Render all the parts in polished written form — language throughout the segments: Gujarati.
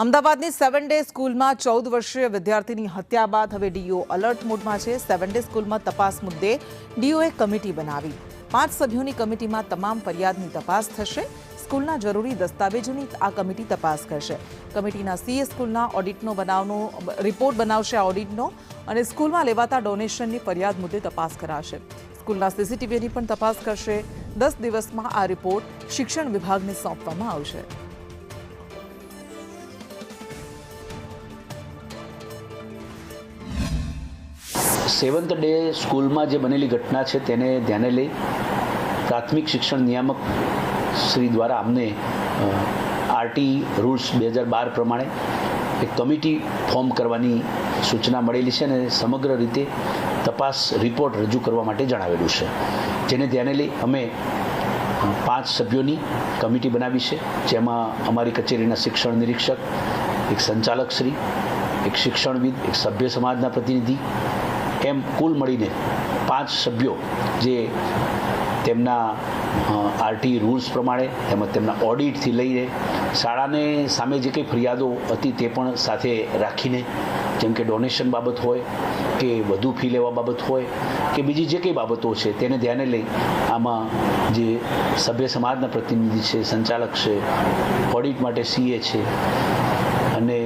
અમદાવાદની 7 ડે સ્કૂલમાં 14 વર્ષીય વિદ્યાર્થીની હત્યા બાદ હવે ડીઓ અલર્ટ મોડમાં છે। 7 ડે સ્કૂલમાં તપાસ મુદ્દે ડીઓએ કમિટી બનાવી। 5 સભ્યોની કમિટીમાં તમામ ફરિયાદની તપાસ થશે। સ્કૂલના જરૂરી દસ્તાવેજોની આ કમિટી તપાસ કરશે। કમિટીના સીએ સ્કૂલના ઓડિટનો રિપોર્ટ બનાવશે ઓડિટનો અને સ્કૂલમાં લેવાતા ડોનેશનની ફરિયાદ મુદ્દે તપાસ કરાશે। સ્કૂલના સીસીટીવીની પણ તપાસ કરશે। 10 દિવસમાં આ રિપોર્ટ શિક્ષણ વિભાગને સોંપવામાં આવશે। સેવન્થ ડે સ્કૂલમાં જે બનેલી ઘટના છે તેને ધ્યાને લઈ પ્રાથમિક શિક્ષણ નિયામક શ્રી દ્વારા અમને આરટી રૂલ્સ 2012 પ્રમાણે એક કમિટી ફોર્મ કરવાની સૂચના મળેલી છે અને સમગ્ર રીતે તપાસ રિપોર્ટ રજૂ કરવા માટે જણાવેલું છે, જેને ધ્યાને લઈ અમે 5 સભ્યોની કમિટી બનાવી છે, જેમાં અમારી કચેરીના શિક્ષણ નિરીક્ષક, એક સંચાલક શ્રી, એક શિક્ષણવિદ, એક સભ્ય સમાજના પ્રતિનિધિ, એમ કુલ મળીને 5 સભ્યો જે તેમના આરટી રૂલ્સ પ્રમાણે તેમજ તેમના ઓડિટથી લઈને શાળાને સામે જે કંઈ ફરિયાદો હતી તે પણ સાથે રાખીને, જેમ કે ડોનેશન બાબત હોય કે વધુ ફી લેવા બાબત હોય કે બીજી જે કંઈ બાબતો છે તેને ધ્યાને લઈ આમાં જે સભ્ય સમાજના પ્રતિનિધિ છે, સંચાલક છે, ઓડિટ માટે સીએ છે અને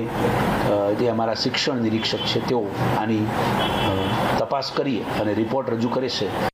જે અમારા શિક્ષણ નિરીક્ષક છે તેઓ આની તપાસ કરી અને રિપોર્ટ રજૂ કરે છે।